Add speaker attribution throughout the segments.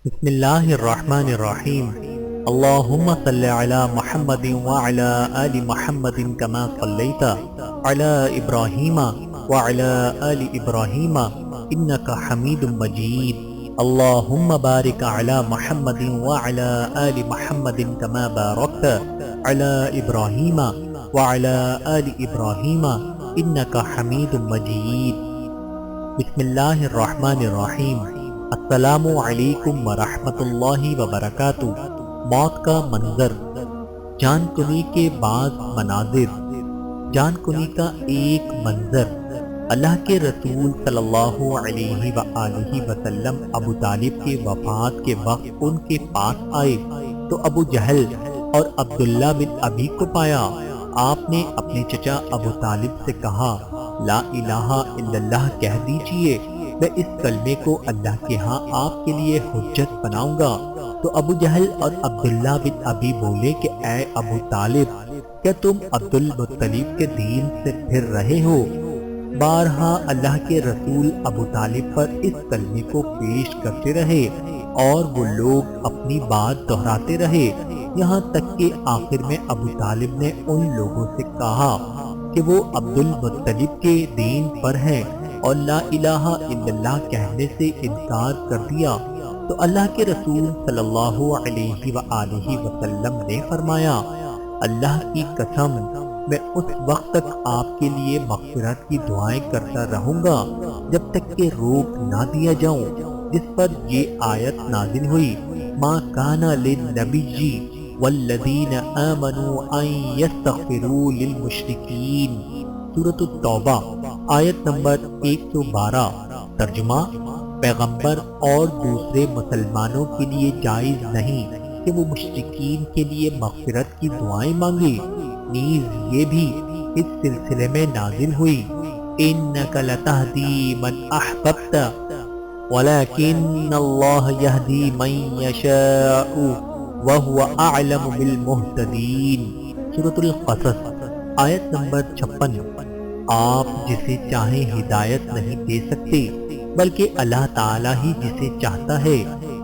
Speaker 1: بسم اللہ الرحمن الرحیم اللہم صل علی محمد وعلی آل محمد کما صلیت علی ابراہیم وعلی آل ابراہیم انک حمید مجید اللہم بارک علی محمد وعلی آل محمد کما بارکت علی ابراہیم وعلی آل ابراہیم انک حمید مجید۔ بسم اللہ الرحمن الرحیم۔ السلام علیکم ورحمۃ اللہ وبرکاتہ۔ موت کا منظر، جان کنی کے بعض مناظر۔ جان کنی کا ایک منظر، اللہ کے رسول صلی اللہ علیہ وآلہ وسلم ابو طالب کے وفات کے وقت ان کے پاس آئے تو ابو جہل اور عبداللہ بن ابی کو پایا۔ آپ نے اپنے چچا ابو طالب سے کہا، لا الہ الا اللہ کہہ دیجئے، میں اس کلمے کو اللہ کے ہاں آپ کے لیے حجت بناؤں گا۔ تو ابو جہل اور عبداللہ بن ابی بولے کہ اے ابو طالب، کیا تم عبد المطلب کے دین سے پھر رہے ہو؟ بارہا اللہ کے رسول ابو طالب پر اس کلمے کو پیش کرتے رہے اور وہ لوگ اپنی بات دہراتے رہے، یہاں تک کہ آخر میں ابو طالب نے ان لوگوں سے کہا کہ وہ عبد المطلب کے دین پر ہیں اور لا الہ الا اللہ کہنے سے انکار کر دیا۔ تو اللہ کے رسول صلی اللہ علیہ وآلہ وسلم نے فرمایا، اللہ کی قسم، میں اس وقت تک آپ کے لیے مغفرت کی دعائیں کرتا رہوں گا جب تک کہ روک نہ دیا جاؤں، جس پر یہ آیت نازل ہوئی، ما کان للنبی والذین آمنوا ان یستغفروا للمشرکین، سورۃ التوبہ آیت نمبر 112۔ ترجمہ، پیغمبر اور دوسرے مسلمانوں کے لیے جائز نہیں کہ وہ مشرکین کے لیے مغفرت کی دعائیں مانگے۔ نیز یہ بھی اس سلسلے میں نازل ہوئی، انک لتہدی من احببت ولکن اللہ یہدی من یشاء وہو اعلم بالمہتدین، سورۃ القصص آیت نمبر 56۔ آپ جسے چاہیں ہدایت نہیں دے سکتے، بلکہ اللہ تعالیٰ ہی جسے چاہتا ہے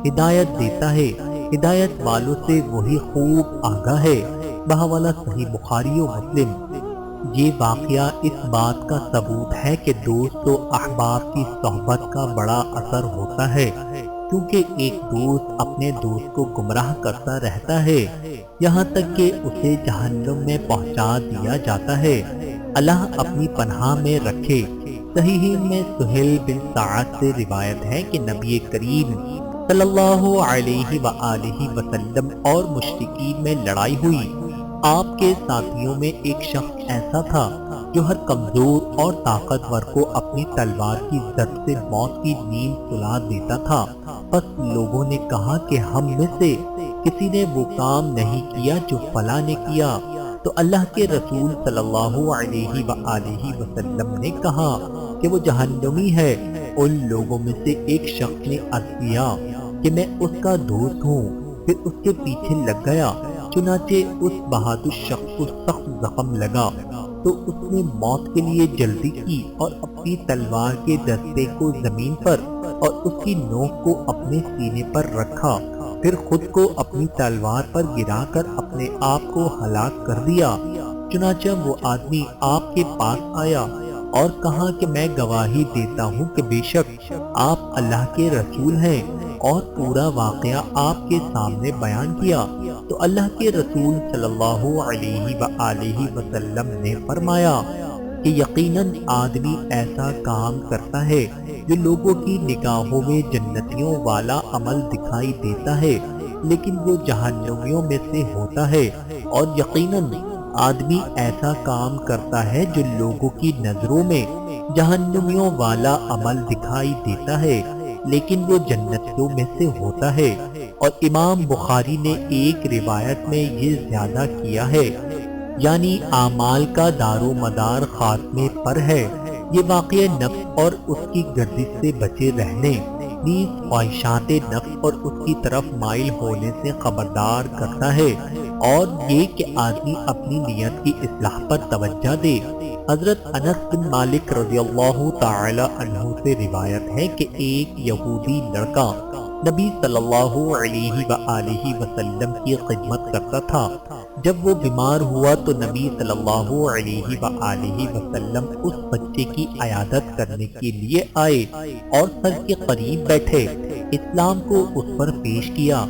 Speaker 1: ہدایت دیتا ہے۔ ہدایت والوں سے وہی خوب آگاہ ہے۔ بحوالہ صحیح بخاری و مسلم۔ یہ واقعہ اس بات کا ثبوت ہے کہ دوست و احباب کی صحبت کا بڑا اثر ہوتا ہے، کیونکہ ایک دوست اپنے دوست کو گمراہ کرتا رہتا ہے یہاں تک کہ اسے جہنم میں پہنچا دیا جاتا ہے۔ اللہ اپنی پناہ میں رکھے۔ صحیح میں سہیل بن سعد سے روایت ہے کہ نبی کریم صلی اللہ علیہ وآلہ وسلم اور مشرکین میں لڑائی ہوئی۔ آپ کے ساتھیوں میں ایک شخص ایسا تھا جو ہر کمزور اور طاقتور کو اپنی تلوار کی زد سے موت کی نیند سلا دیتا تھا۔ بس لوگوں نے کہا کہ ہم میں سے کسی نے وہ کام نہیں کیا جو فلاں نے کیا۔ تو اللہ کے رسول صلی اللہ علیہ وآلہ وسلم نے کہا کہ وہ جہنمی ہے۔ ان لوگوں میں سے ایک شخص نے عرض کیا کہ میں اس کا دوست ہوں، پھر اس کے پیچھے لگ گیا۔ چنانچہ اس بہادر شخص کو سخت زخم لگا تو اس نے موت کے لیے جلدی کی اور اپنی تلوار کے دستے کو زمین پر اور اس کی نوک کو اپنے سینے پر رکھا، پھر خود کو اپنی تلوار پر گرا کر اپنے آپ کو ہلاک کر دیا۔ چنانچہ وہ آدمی آپ کے پاس آیا اور کہا کہ میں گواہی دیتا ہوں کہ بے شک آپ اللہ کے رسول ہیں، اور پورا واقعہ آپ کے سامنے بیان کیا۔ تو اللہ کے رسول صلی اللہ علیہ وآلہ وسلم نے فرمایا کہ یقیناً آدمی ایسا کام کرتا ہے جو لوگوں کی نگاہوں میں جنتیوں والا عمل دکھائی دیتا ہے، لیکن وہ جہنمیوں میں سے ہوتا ہے، اور یقیناً آدمی ایسا کام کرتا ہے جو لوگوں کی نظروں میں جہنمیوں والا عمل دکھائی دیتا ہے، لیکن وہ جنتیوں میں سے ہوتا ہے۔ اور امام بخاری نے ایک روایت میں یہ زیادہ کیا ہے، یعنی اعمال کا دار و مدار خاتمے پر ہے۔ یہ واقعہ نفس اور اس کی گردش سے بچے رہنے، نیز خواہشات نفس اور اس کی طرف مائل ہونے سے خبردار کرتا ہے، اور یہ کہ آدمی اپنی نیت کی اصلاح پر توجہ دے۔ حضرت انس بن مالک رضی اللہ تعالی عنہ سے روایت ہے کہ ایک یہودی لڑکا نبی صلی اللہ علیہ وآلہ وسلم کی خدمت کرتا تھا۔ جب وہ بیمار ہوا تو نبی صلی اللہ علیہ وآلہ وسلم اس بچے کی عیادت کرنے کے لیے آئے اور سر کے قریب بیٹھے، اسلام کو اس پر پیش کیا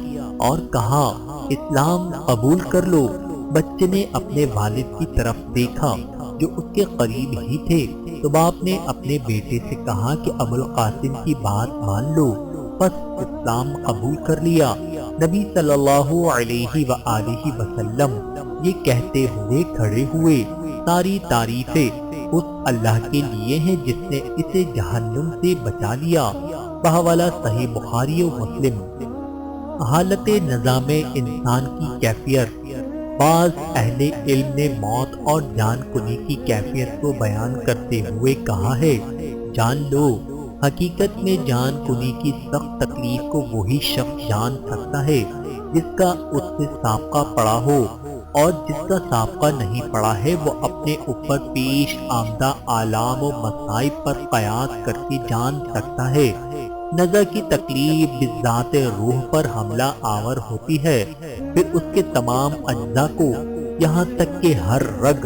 Speaker 1: اور کہا اسلام قبول کر لو۔ بچے نے اپنے والد کی طرف دیکھا جو اس کے قریب ہی تھے تو باپ نے اپنے بیٹے سے کہا کہ ابو القاسم کی بات مان لو، بس اسلام قبول کر لیا۔ نبی صلی اللہ علیہ وآلہ وسلم یہ کہتے ہوئے کھڑے ہوئے، ساری تعریفیں اس اللہ کے لیے ہیں جس نے اسے جہنم سے بچا لیا۔ بحوالہ صحیح بخاری و مسلم۔ حالت نظام انسان کی کیفیت۔ بعض اہل علم نے موت اور جان کنی کی کیفیت کو بیان کرتے ہوئے کہا ہے، جان لو حقیقت میں جان کنی کی سخت تکلیف کو وہی شخص جان سکتا ہے جس کا اس سے سابقہ پڑا ہو، اور جس کا سابقہ نہیں پڑا ہے وہ اپنے اوپر پیش آمدہ آلام و مصائب پر قیاس کر کے جان سکتا ہے۔ نظر کی تکلیف بذات روح پر حملہ آور ہوتی ہے، پھر اس کے تمام اجزاء کو، یہاں تک کہ ہر رگ،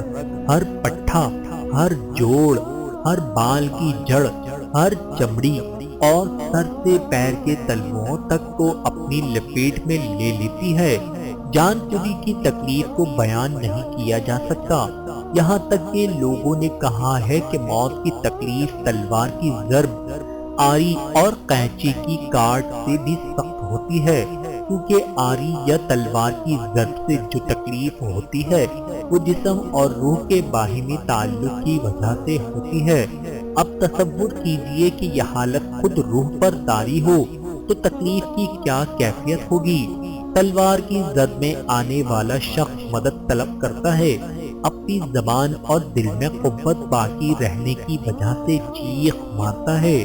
Speaker 1: ہر پٹھا، ہر جوڑ، ہر بال کی جڑ، ہر چمڑی اور سر سے پیر کے تلوؤں تک کو اپنی لپیٹ میں لے لیتی ہے۔ جان کنی کی تکلیف کو بیان نہیں کیا جا سکتا، یہاں تک کہ لوگوں نے کہا ہے کہ موت کی تکلیف تلوار کی ضرب، آری اور قینچی کی کاٹ سے بھی سخت ہوتی ہے، کیونکہ آری یا تلوار کی ضرب سے جو تکلیف ہوتی ہے وہ جسم اور روح کے باہمی تعلق کی وجہ سے ہوتی ہے۔ اب تصور کیجئے کہ یہ حالت خود روح پر طاری ہو تو تکلیف کی کیا کیفیت ہوگی۔ تلوار کی زد میں آنے والا شخص مدد طلب کرتا ہے، اپنی زبان اور دل میں قوت باقی رہنے کی وجہ سے چیخ مارتا ہے،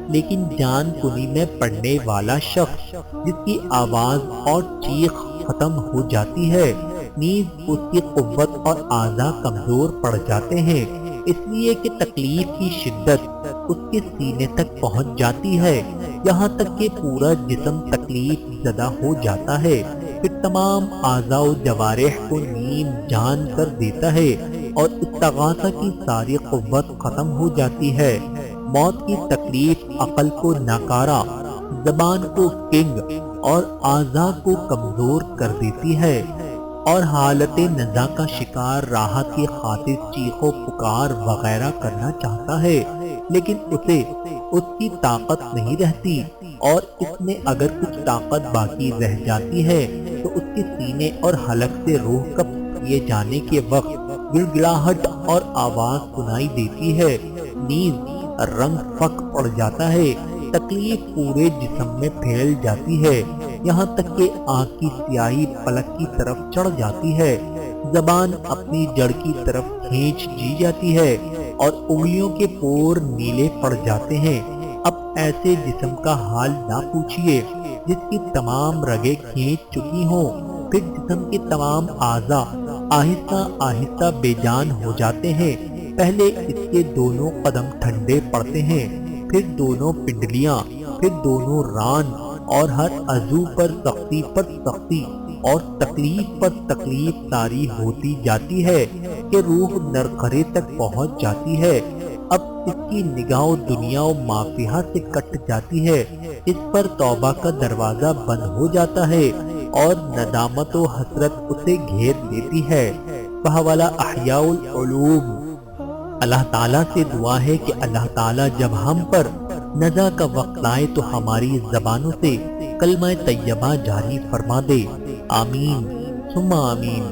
Speaker 1: لیکن جان کنی میں پڑنے والا شخص جس کی آواز اور چیخ ختم ہو جاتی ہے، نیز اس کی قوت اور اعضاء کمزور پڑ جاتے ہیں، اس لیے کہ تکلیف کی شدت اس کے سینے تک پہنچ جاتی ہے، یہاں تک کہ پورا جسم تکلیف زدہ ہو جاتا ہے، پھر تمام اعضاء و جوارح کو نیم جان کر دیتا ہے اور استغاثہ کی ساری قوت ختم ہو جاتی ہے۔ موت کی تکلیف عقل کو ناکارہ، زبان کو کنگ اور اعضاء کو کمزور کر دیتی ہے، اور حالت نزا کا شکار راحت کی خاطر چیخ و پکار وغیرہ کرنا چاہتا ہے، لیکن اسے اس کی طاقت نہیں رہتی، اور اس میں اگر کچھ طاقت باقی رہ جاتی ہے تو اس کے سینے اور حلق سے روح قبض کیے جانے کے وقت گڑگڑاہٹ اور آواز سنائی دیتی ہے، نیز رنگ فک پڑ جاتا ہے، تکلیف پورے جسم میں پھیل جاتی ہے، یہاں تک کہ آنکھ کی سیاہی پلک کی طرف چڑھ جاتی ہے، زبان اپنی جڑ کی طرف کھینچ دی جاتی ہے اور انگلیوں کے پور نیلے پڑ جاتے ہیں۔ اب ایسے جسم کا حال نہ پوچھئے جس کی تمام رگیں کھینچ چکی ہوں، پھر جسم کے تمام اعضاء آہستہ آہستہ بے جان ہو جاتے ہیں، پہلے اس کے دونوں قدم ٹھنڈے پڑتے ہیں، پھر دونوں پنڈلیاں، پھر دونوں ران، اور ہر عضو پر سختی پر سختی اور تکلیف پر تکلیف طاری ہوتی جاتی ہے کہ روح نرخرے تک پہنچ جاتی ہے۔ اب اس کی نگاہ دنیا و مافیہ سے کٹ جاتی ہے، اس پر توبہ کا دروازہ بند ہو جاتا ہے اور ندامت و حسرت اسے گھیر لیتی ہے۔ بحوالہ احیاء العلوم۔ اللہ تعالیٰ سے دعا ہے کہ اللہ تعالیٰ جب ہم پر نزا کا وقت لائے تو ہماری زبانوں سے کلمہ طیبہ جاری فرما دے، آمین ثم آمین۔